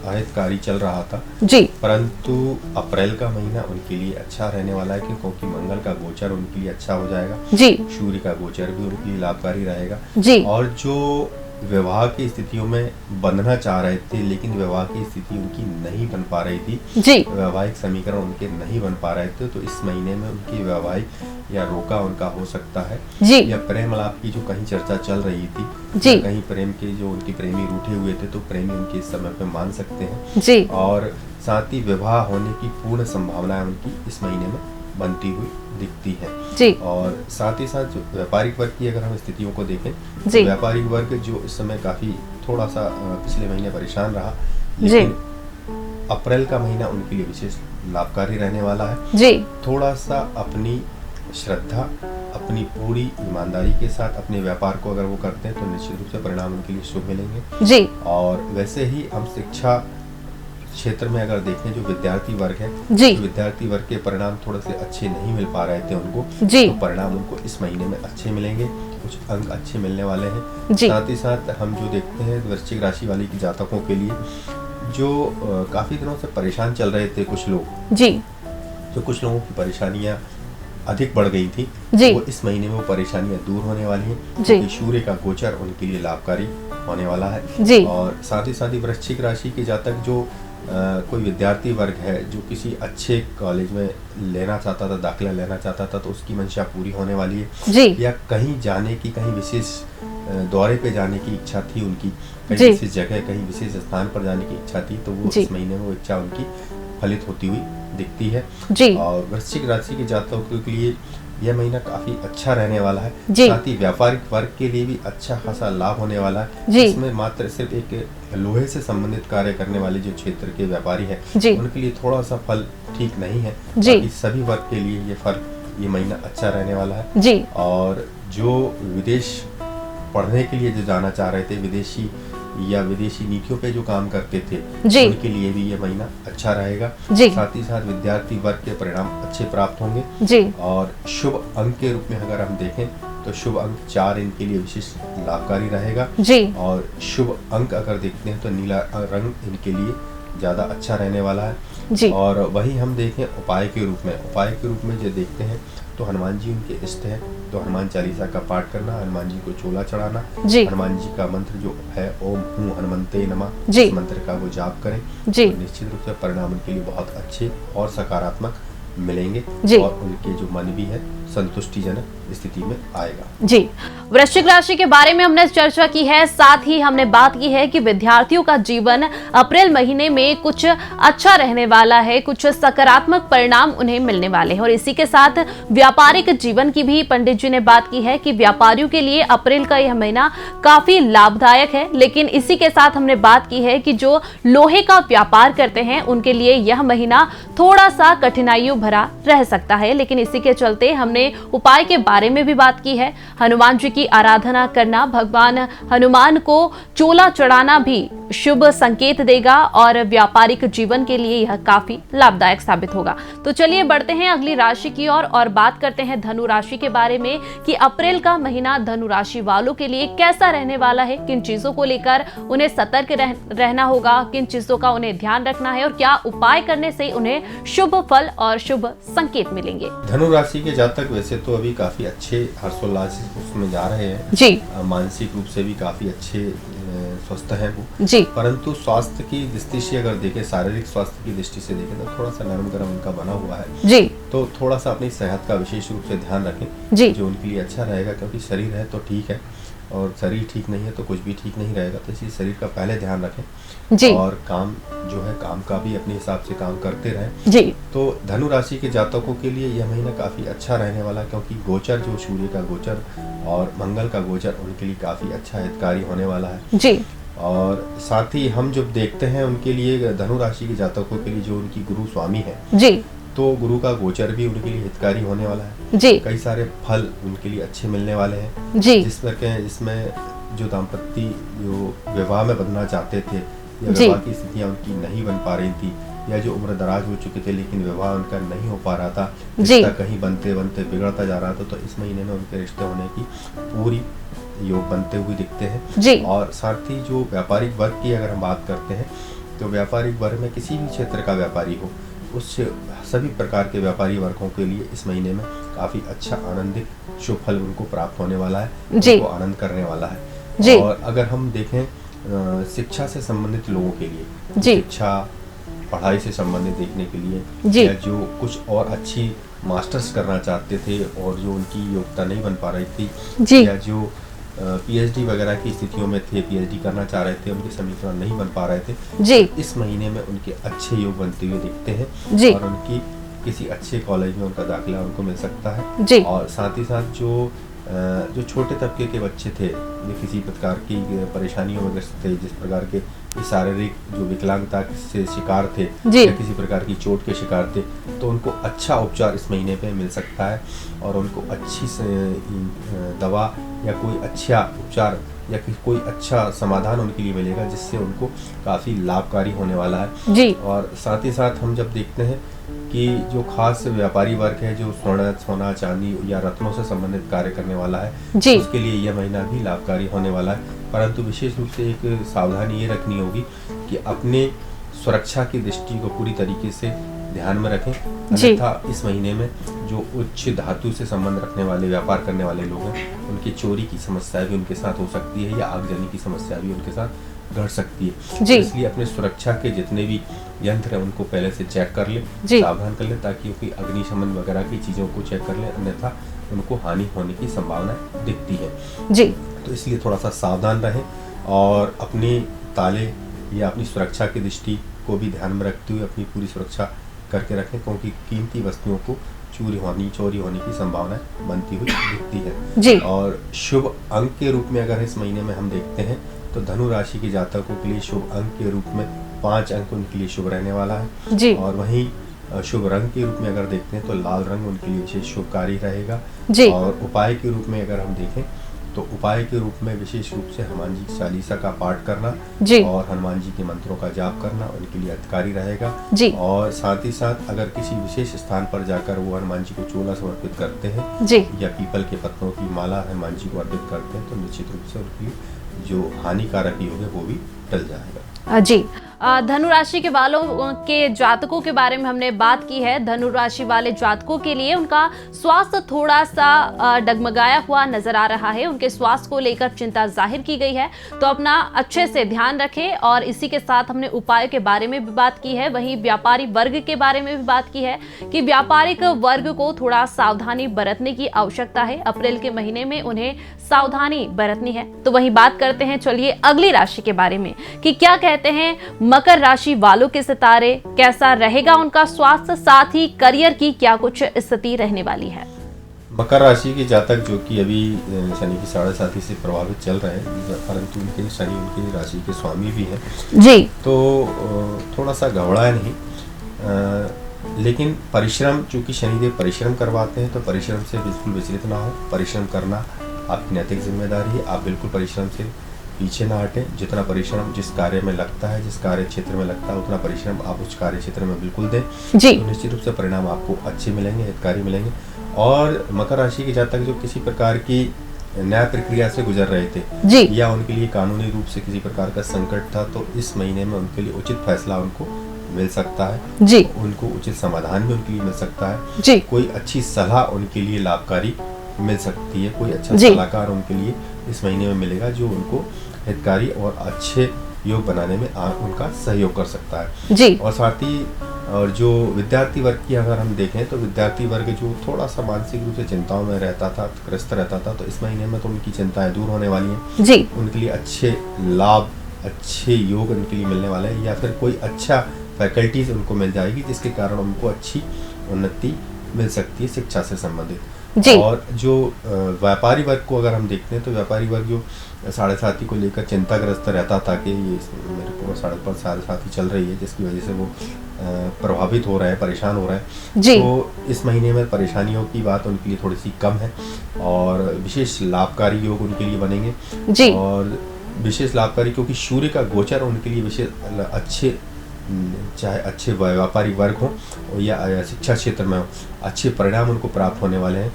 अहितकारी चल रहा था जी, परंतु अप्रैल का महीना उनके लिए अच्छा रहने वाला है, क्योंकि मंगल का गोचर उनके लिए अच्छा हो जाएगा जी। सूर्य का गोचर भी उनके लिए लाभकारी रहेगा जी। और जो विवाह की स्थितियों में बंधना चाह रहे थे लेकिन विवाह की स्थिति उनकी नहीं बन पा रही थी जी, वैवाहिक समीकरण उनके नहीं बन पा रहे थे, तो इस महीने में उनकी वैवाहिक या रोका उनका हो सकता है जी। या प्रेम लाभ की जो कहीं चर्चा चल रही थी जी, कहीं प्रेम के जो उनके प्रेमी रूठे हुए थे तो प्रेमी उनके इस समय पे मान सकते हैं जी। और साथ ही विवाह होने की पूर्ण संभावनाएं उनकी इस महीने में बनती हुई दिखती है जी। और साथ ही साथ जो व्यापारिक वर्ग की अगर हम स्थितियों को देखें जी। तो व्यापारिक वर्ग जो इस समय काफी थोड़ा सा पिछले महीने परेशान रहा, लेकिन अप्रैल का महीना उनके लिए विशेष लाभकारी रहने वाला है। जी। थोड़ा सा अपनी श्रद्धा, अपनी पूरी ईमानदारी के साथ अपने व्यापार को अगर वो करते हैं तो निश्चित रूप से परिणाम उनके लिए शुभ मिलेंगे जी। और वैसे ही हम शिक्षा क्षेत्र में अगर देखें, जो विद्यार्थी वर्ग है, जी, तो विद्यार्थी वर्ग के परिणाम थोड़े से अच्छे नहीं मिल पा रहे थे उनको, जी, तो परिणाम उनको इस महीने में अच्छे मिलेंगे, कुछ अंक अच्छे मिलने वाले हैं। जी। साथ ही साथ हम जो देखते हैं वृश्चिक राशि वाली की जातकों के लिए, जो काफी दिनों से परेशान चल रहे थे कुछ लोग, जी, जो कुछ लोगों की परेशानियां अधिक बढ़ गई थी, जी, वो इस महीने में वो परेशानियां दूर होने वाली हैं, जी, क्योंकि सूर्य का गोचर उनके लिए लाभकारी होने वाला है। जी, और साथ ही वृश्चिक राशि के जातक जो कोई विद्यार्थी वर्ग है जो किसी अच्छे कॉलेज में लेना चाहता था, दाखिला लेना चाहता था, तो उसकी मंशा पूरी होने वाली है। जी, या कहीं जाने की, कहीं विशेष दौरे पे जाने की इच्छा थी उनकी, कहीं जी। विशेष जगह, कहीं विशेष स्थान पर जाने की इच्छा थी, तो वो जी। इस महीने में वो इच्छा उनकी फलित होती हुई दिखती है। जी, और वृश्चिक राशि के जातकों के लिए यह महीना काफी अच्छा रहने वाला है। जी। साथ ही व्यापारिक वर्ग के लिए भी अच्छा खासा लाभ होने वाला है। जी। इसमें मात्र सिर्फ एक लोहे से संबंधित कार्य करने वाले जो क्षेत्र के व्यापारी हैं, जी। उनके लिए थोड़ा सा फल ठीक नहीं है। जी। बाकी सभी वर्ग के लिए ये महीना अच्छा रहने वाला है। जी, और जो विदेश पढ़ने के लिए जो जाना चाह रहे थे, विदेशी या विदेशी नीतियों पे जो काम करते थे, जी। उनके लिए भी ये महीना अच्छा रहेगा। जी। साथ ही साथ विद्यार्थी वर्ग के परिणाम अच्छे प्राप्त होंगे। जी, और शुभ अंक के रूप में अगर हम देखें तो शुभ अंक 4 इनके लिए विशेष लाभकारी रहेगा। जी, और शुभ अंक अगर देखते हैं तो नीला रंग इनके लिए ज़्यादा अच्छा रहने वाला है। जी, और वही हम देखें उपाय के रूप में जो देखते हैं तो हनुमान जी उनके इष्ट हैं, तो हनुमान चालीसा का पाठ करना, हनुमान जी को चोला चढ़ाना, जी। हनुमान जी का मंत्र जो है ओम हूँ हनुमंते नमः, जी। इस मंत्र का वो जाप करें, जी, तो निश्चित रूप से परिणाम उनके लिए बहुत अच्छे और सकारात्मक मिलेंगे। जी। और उनके जो मन भी है संतुष्टिजनक स्थिति में आएगा। जी, वृश्चिक राशि के बारे में हमने चर्चा की है, साथ ही हमने बात की है कि विद्यार्थियों का जीवन अप्रैल महीने में कुछ अच्छा रहने वाला है, कुछ सकारात्मक परिणाम उन्हें मिलने वाले हैं। और इसी के साथ व्यापारिक जीवन की भी पंडित जी ने बात की है कि व्यापारियों के लिए अप्रैल का यह महीना काफी लाभदायक है। लेकिन इसी के साथ हमने बात की है कि जो लोहे का व्यापार करते हैं उनके लिए यह महीना थोड़ा सा कठिनाइयों भरा रह सकता है। लेकिन इसी के चलते हमने उपाय के बारे में भी बात की है। हनुमान जी की आराधना करना, भगवान हनुमान को चोला चढ़ाना भी शुभ संकेत देगा और व्यापारिक जीवन के लिए यह काफी लाभदायक साबित होगा। तो चलिए बढ़ते हैं अगली राशि की ओर और बात करते हैं धनु राशि के बारे में कि अप्रैल का महीना धनु राशि वालों के लिए कैसा रहने वाला है, किन चीजों को लेकर उन्हें सतर्क रहना होगा, किन चीजों का उन्हें ध्यान रखना है और क्या उपाय करने से उन्हें शुभ फल और शुभ संकेत मिलेंगे। धनु राशि के जातक वैसे तो अभी काफी अच्छे हर्षोल्लास उसमें जा रहे हैं जी, मानसिक रूप से भी काफी अच्छे स्वस्थ हैं वो जी, परंतु स्वास्थ्य की दृष्टि से अगर देखें, शारीरिक स्वास्थ्य की दृष्टि से देखें तो थोड़ा सा नरम गरम उनका बना हुआ है जी, तो थोड़ा सा अपनी सेहत का विशेष रूप से ध्यान रखें, जी, जो उनके लिए अच्छा रहेगा। क्योंकि शरीर है तो ठीक है और शरीर ठीक नहीं है तो कुछ भी ठीक नहीं रहेगा, तो इसलिए शरीर का पहले ध्यान रखें। जी, और काम जो है काम का भी अपने हिसाब से काम करते रहें। जी, तो धनु राशि के जातकों के लिए यह महीना काफी अच्छा रहने वाला, क्योंकि गोचर जो सूर्य का गोचर और मंगल का गोचर उनके लिए काफी अच्छा हितकारी होने वाला है। जी, और साथ ही हम जब देखते हैं उनके लिए धनु राशि के जातकों के लिए जो उनकी गुरु स्वामी है, जी, तो गुरु का गोचर भी उनके लिए हितकारी होने वाला है। जी, कई सारे फल उनके लिए अच्छे मिलने वाले हैं, जी, जिसमें जो दाम्पत्य जो विवाह में बनना चाहते थे या जी। विवाह की स्थितियां उनकी नहीं बन पा रही थी, या जो उम्र दराज हो चुके थे लेकिन विवाह उनका नहीं हो पा रहा था, जी। रिश्ता कहीं बनते बनते बिगड़ता जा रहा था, तो इस महीने में उनके रिश्ते होने की पूरी योग बनते हुए दिखते हैं। जी, और साथ ही जो व्यापारिक वर्ग की अगर हम बात करते हैं तो व्यापारिक वर्ग में किसी भी क्षेत्र का व्यापारी हो, उस सभी प्रकार के व्यापारी वर्गों के लिए इस महीने में काफी अच्छा आनंदित शुभ फल उनको प्राप्त होने वाला है, जी। उनको आनंद करने वाला है। जी। और अगर हम देखें शिक्षा से संबंधित लोगों के लिए, जी। शिक्षा पढ़ाई से संबंधित देखने के लिए, जी। या जो कुछ और अच्छी मास्टर्स करना चाहते थे और जो उनकी योग्यता नहीं बन पा रही थी, जी। या जो पीएचडी वगैरह की स्थितियों में थे, पीएचडी करना चाह रहे थे, उनके समीकरण नहीं बन पा रहे थे, जी, इस महीने में उनके अच्छे योग बनते हुए दिखते हैं। जी। और उनकी किसी अच्छे कॉलेज में उनका दाखिला उनको मिल सकता है। जी। और साथ ही साथ जो जो छोटे तबके के बच्चे थे, जो किसी प्रकार की परेशानियों में ग्रस्त थे, जिस प्रकार के शारीरिक जो विकलांगता से शिकार थे या किसी प्रकार की चोट के शिकार थे, तो उनको अच्छा उपचार इस महीने पे मिल सकता है और उनको अच्छी दवा या कोई अच्छा उपचार या कोई अच्छा समाधान उनके लिए मिलेगा, जिससे उनको काफ़ी लाभकारी होने वाला है जी। और साथ ही साथ हम जब देखते हैं कि जो खास व्यापारी वर्ग है, जो सोना चांदी या रत्नों से संबंधित कार्य करने वाला है जी, उसके लिए यह महीना भी लाभकारी होने वाला है। परंतु विशेष रूप से एक सावधानी ये रखनी होगी कि अपने सुरक्षा की दृष्टि को पूरी तरीके से ध्यान में रखें, अन्यथा इस महीने में जो उच्च धातु से संबंध रखने वाले व्यापार करने वाले लोग हैं, उनकी चोरी की समस्या भी उनके साथ हो सकती है या आगजनी की समस्या भी उनके साथ घट सकती है। तो इसलिए अपने सुरक्षा के जितने भी यंत्र हैं उनको पहले से चेक कर ले, सावधान कर ले, ताकि कोई अग्निशमन वगैरह की चीज़ों को चेक कर ले, अन्यथा उनको हानि होने की संभावना दिखती है जी। तो इसलिए थोड़ा सा सावधान रहें और अपने ताले या अपनी सुरक्षा की दृष्टि को भी ध्यान में रखते हुए अपनी पूरी सुरक्षा करके रखें, क्योंकि कीमती वस्तुओं को चोरी होने की संभावना बनती हुई दिखती है जी। और शुभ अंक के रूप में अगर इस महीने में हम देखते हैं तो धनु राशि के जातकों के लिए शुभ अंक के रूप में 5 अंक उनके लिए शुभ रहने वाला है जी। और वहीं शुभ रंग के रूप में अगर देखते हैं तो लाल रंग उनके लिए विशेष शुभकारी रहेगा जी। और उपाय के रूप में अगर हम देखें तो उपाय के रूप में विशेष रूप से हनुमान जी चालीसा का पाठ करना जी। और हनुमान जी के मंत्रों का जाप करना उनके लिए हितकारी रहेगा जी। और साथ ही साथ अगर किसी विशेष स्थान पर जाकर वो हनुमान जी को चोला समर्पित करते हैं जी। या पीपल के पत्तों की माला हनुमान जी को अर्पित करते हैं, तो निश्चित रूप से उनकी जो हानिकारक योग है वो भी टल जाएगा जी। धनु राशि के वालों के जातकों के बारे में हमने बात की है। धनु राशि वाले जातकों के लिए उनका स्वास्थ्य थोड़ा सा डगमगाया हुआ नजर आ रहा है। उनके स्वास्थ्य को लेकर चिंता जाहिर की गई है, तो अपना अच्छे से ध्यान रखें। और इसी के साथ हमने उपाय के बारे में भी बात की है, वहीं व्यापारी वर्ग के बारे में भी बात की है कि व्यापारिक वर्ग को थोड़ा सावधानी बरतने की आवश्यकता है। अप्रैल के महीने में उन्हें सावधानी बरतनी है। तो वहीं बात करते हैं चलिए अगली राशि के बारे में कि क्या कहते हैं मकर राशि वालों के सितारे, कैसा रहेगा उनका स्वास्थ्य, साथ ही करियर की क्या कुछ स्थिति रहने वाली है। मकर राशि के जातक जो कि अभी शनि की 7.5 से प्रभावित चल रहे हैं, परंतु उनके शनि उनकी राशि के स्वामी भी हैं जी, तो थोड़ा सा घबराए नहीं, लेकिन परिश्रम, चूंकि शनिदेव परिश्रम करवाते हैं, तो परिश्रम से बिल्कुल विचलित ना हो। परिश्रम करना आपकी नैतिक जिम्मेदारी है। आप बिल्कुल परिश्रम से पीछे ना हटें। जितना परिश्रम जिस कार्य में लगता है, जिस कार्य क्षेत्र में लगता है, उतना परिश्रम आप उस कार्य क्षेत्र में बिल्कुल दें जी। तो निश्चित रूप से परिणाम आपको अच्छे मिलेंगे, हितकारी मिलेंगे। और मकर राशि के जातक जो किसी प्रकार की न्याय प्रक्रिया से गुजर रहे थे जी, या उनके लिए कानूनी रूप से किसी प्रकार का संकट था, तो इस महीने में उनके लिए उचित फैसला उनको मिल सकता है जी। उनको उचित समाधान भी उनके लिए मिल सकता है जी। कोई अच्छी सलाह उनके लिए लाभकारी मिल सकती है। कोई अच्छा सलाहकार उनके लिए इस महीने में मिलेगा, जो उनको हितकारी और अच्छे योग बनाने में उनका सहयोग कर सकता है जी। और साथ ही और जो विद्यार्थी वर्ग की अगर हम देखें तो विद्यार्थी वर्ग जो थोड़ा सा मानसिक रूप से चिंताओं में रहता था, ग्रस्त रहता था, तो इस महीने में तो उनकी चिंताएं दूर होने वाली हैं जी। उनके लिए अच्छे लाभ, अच्छे योग उनके लिए मिलने वाले हैं, या फिर कोई अच्छा फैकल्टीज उनको मिल जाएगी, जिसके कारण उनको अच्छी उन्नति मिल सकती है शिक्षा से संबंधित जी। और जो व्यापारी वर्ग को अगर हम देखते हैं तो व्यापारी वर्ग जो 7.5 को लेकर चिंताग्रस्त रहता था कि ये मेरे को 7.5 चल रही है, जिसकी वजह से वो प्रभावित हो रहा है, परेशान हो रहा है जी। तो इस महीने में परेशानियों की बात उनके लिए थोड़ी सी कम है और विशेष लाभकारी योग उनके लिए बनेंगे जी। और विशेष लाभकारी क्योंकि सूर्य का गोचर उनके लिए विशेष अच्छे, चाहे अच्छे व्यापारी वर्ग हो या शिक्षा क्षेत्र में हो, अच्छे परिणाम उनको प्राप्त होने वाले हैं।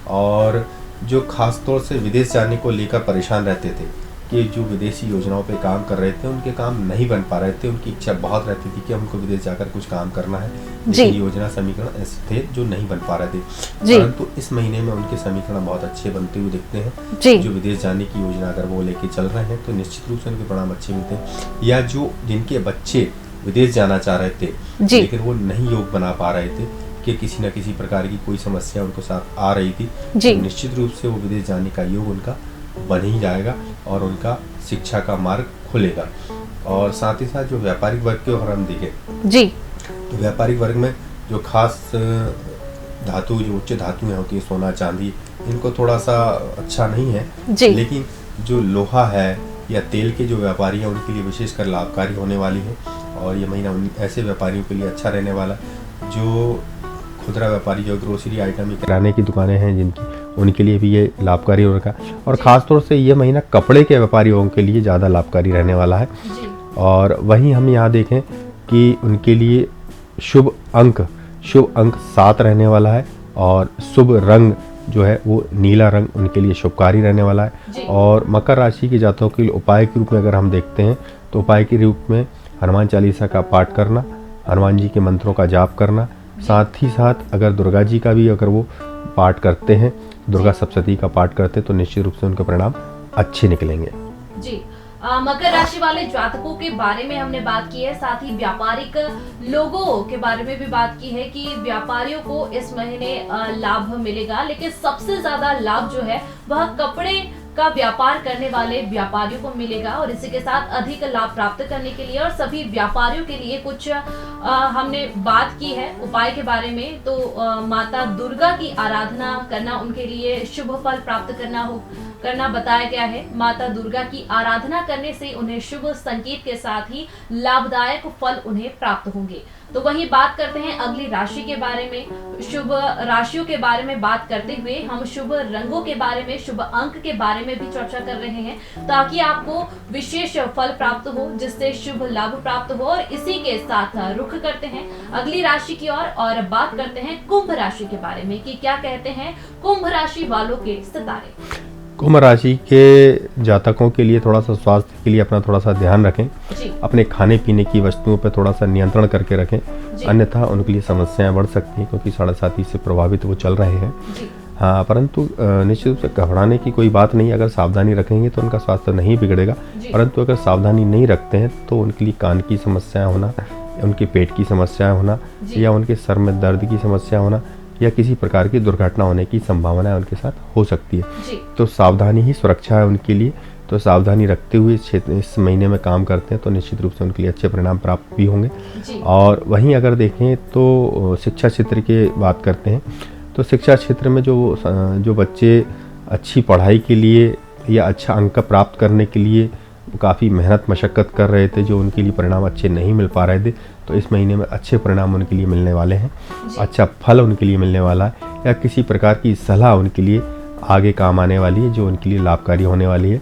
और जो खास तौर से विदेश जाने को लेकर परेशान रहते थे कि जो विदेशी योजनाओं पे काम कर रहे थे, उनके काम नहीं बन पा रहे थे, उनकी इच्छा बहुत रहती थी कि हमको विदेश जाकर कुछ काम करना है, लेकिन योजना समीकरण ऐसे थे जो नहीं बन पा रहे थे। परंतु इस महीने में उनके समीकरण बहुत अच्छे बनते हुए दिखते हैं। जो विदेश जाने की योजना अगर वो लेके चल रहे हैं तो निश्चित रूप से उनके परिणाम अच्छे मिलते हैं। या जो जिनके बच्चे विदेश जाना चाह रहे थे लेकिन वो नहीं योग बना पा रहे थे कि किसी न किसी प्रकार की कोई समस्या उनको साथ आ रही थी, तो निश्चित रूप से वो विदेश जाने का योग उनका बन ही जाएगा और उनका शिक्षा का मार्ग खुलेगा। और साथ ही साथ जो व्यापारिक वर्ग के अगर हम देखें जी, तो व्यापारिक वर्ग में जो खास धातु, जो उच्च धातुएं होती है, सोना चांदी इनको थोड़ा सा अच्छा नहीं है, लेकिन जो लोहा है या तेल के जो व्यापारी हैं उनके लिए विशेषकर लाभकारी होने वाली है। और ये महीना ऐसे व्यापारियों के लिए अच्छा रहने वाला, जो खुदरा व्यापारी, जो ग्रोसरी आइटम, किराने की दुकानें हैं जिनकी, उनके लिए भी ये लाभकारी होगा। और ख़ास तौर से ये महीना कपड़े के व्यापारियों के लिए ज़्यादा लाभकारी रहने वाला है। और वहीं हम यहाँ देखें कि उनके लिए शुभ अंक 7 रहने वाला है, और शुभ रंग जो है वो नीला रंग उनके लिए शुभकारी रहने वाला है। और मकर राशि के जातकों के लिए उपाय के रूप में अगर हम देखते हैं तो उपाय के रूप में हनुमान चालीसा का पाठ करना, हनुमान जी के मंत्रों का जाप करना, साथ ही साथ अगर दुर्गा जी का भी अगर वो पाठ करते हैं, दुर्गा सप्तशती का पाठ करते हैं, तो निश्चित रूप से उनके परिणाम अच्छे निकलेंगे। जी, मकर राशि वाले जातकों के बारे में हमने बात की है, साथ ही व्यापारिक लोगों के बारे में भी बात की है कि व्यापारियों को इस महीने लाभ मिलेगा, लेकिन सबसे ज्यादा लाभ जो है वह कपड़े का व्यापार करने वाले व्यापारियों को मिलेगा। और इसी के साथ अधिक लाभ प्राप्त करने के लिए और सभी व्यापारियों के लिए कुछ हमने बात की है उपाय के बारे में। तो माता दुर्गा की आराधना करना उनके लिए शुभ फल प्राप्त करना बताया गया है। माता दुर्गा की आराधना करने से उन्हें शुभ संकेत के साथ ही लाभदायक फल उन्हें प्राप्त होंगे। तो वहीं बात करते हैं अगली राशि के बारे में। शुभ राशियों के बारे में बात करते हुए हम शुभ रंगों के बारे में, शुभ अंक के बारे में भी चर्चा कर रहे हैं, ताकि आपको विशेष फल प्राप्त हो, जिससे शुभ लाभ प्राप्त हो। और इसी के साथ रुख करते हैं अगली राशि की ओर और बात करते हैं कुंभ राशि के बारे में कि क्या कहते हैं कुंभ राशि वालों के सितारे। कुंभ राशि के जातकों के लिए थोड़ा सा स्वास्थ्य के लिए अपना थोड़ा सा ध्यान रखें, अपने खाने पीने की वस्तुओं पर थोड़ा सा नियंत्रण करके रखें, अन्यथा उनके लिए समस्याएं बढ़ सकती हैं, क्योंकि 7.5 से प्रभावित वो चल रहे हैं। हाँ, परंतु निश्चित रूप से घबराने की कोई बात नहीं। अगर सावधानी रखेंगे तो उनका स्वास्थ्य नहीं बिगड़ेगा, परंतु अगर सावधानी नहीं रखते हैं तो उनके लिए कान की समस्याएं होना, उनके पेट की समस्याएं होना, या उनके सर में दर्द की समस्या होना, या किसी प्रकार की दुर्घटना होने की संभावना उनके साथ हो सकती है। तो सावधानी ही सुरक्षा है उनके लिए। तो सावधानी रखते हुए इस महीने में काम करते हैं तो निश्चित रूप से उनके लिए अच्छे परिणाम प्राप्त भी होंगे। और वहीं अगर देखें तो शिक्षा क्षेत्र की बात करते हैं तो शिक्षा क्षेत्र में जो बच्चे अच्छी पढ़ाई के लिए या अच्छा अंक प्राप्त करने के लिए काफ़ी मेहनत मशक्क़त कर रहे थे, जो उनके लिए परिणाम अच्छे नहीं मिल पा रहे थे, तो इस महीने में अच्छे परिणाम उनके लिए मिलने वाले हैं, अच्छा फल उनके लिए मिलने वाला है, या किसी प्रकार की सलाह उनके लिए आगे काम आने वाली है जो उनके लिए लाभकारी होने वाली है।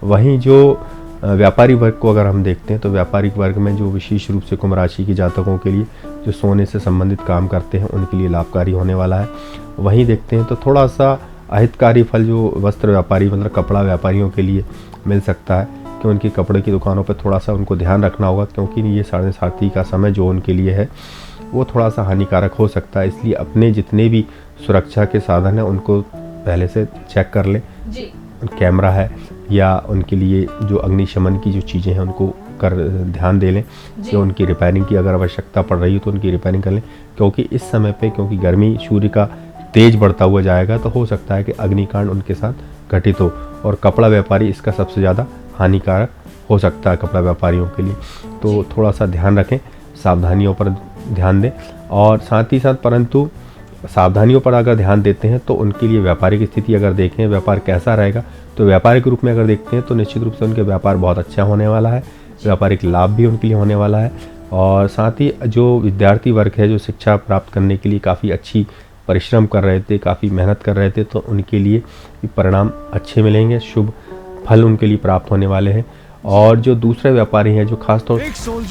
वहीं जो व्यापारी वर्ग को अगर हम देखते हैं तो व्यापारिक वर्ग में जो विशेष रूप से कुंभ राशि के जातकों के लिए जो सोने से संबंधित काम करते हैं उनके लिए लाभकारी होने वाला है। वहीं देखते हैं तो थोड़ा सा अहितकारी फल जो वस्त्र व्यापारी मतलब कपड़ा व्यापारियों के लिए मिल सकता है, कि उनकी कपड़े की दुकानों पर थोड़ा सा उनको ध्यान रखना होगा, क्योंकि ये 7.5 का समय जो उनके लिए है वो थोड़ा सा हानिकारक हो सकता है। इसलिए अपने जितने भी सुरक्षा के साधन हैं उनको पहले से चेक कर लें, कैमरा है या उनके लिए जो अग्निशमन की जो चीज़ें हैं उनको ध्यान दे लें कि उनकी रिपेयरिंग की अगर आवश्यकता पड़ रही है तो उनकी रिपेयरिंग कर लें, क्योंकि इस समय पे क्योंकि गर्मी सूर्य का तेज बढ़ता हुआ जाएगा तो हो सकता है कि अग्निकांड उनके साथ घटित हो। और कपड़ा व्यापारी इसका सबसे ज़्यादा हानिकारक हो सकता है कपड़ा व्यापारियों के लिए। तो थोड़ा सा ध्यान रखें, सावधानियों पर ध्यान दें, और साथ ही साथ परंतु सावधानियों पर अगर ध्यान देते हैं तो उनके लिए व्यापारिक स्थिति अगर देखें व्यापार कैसा रहेगा, तो व्यापारिक रूप में अगर देखते हैं तो निश्चित रूप से उनके व्यापार बहुत अच्छा होने वाला है, व्यापारिक लाभ भी उनके लिए होने वाला है। और साथ ही जो विद्यार्थी वर्ग है जो शिक्षा प्राप्त करने के लिए काफ़ी अच्छी परिश्रम कर रहे थे, काफ़ी मेहनत कर रहे थे, तो उनके लिए परिणाम अच्छे मिलेंगे, शुभ फल उनके लिए प्राप्त होने वाले हैं। और जो दूसरे व्यापारी हैं जो खासतौर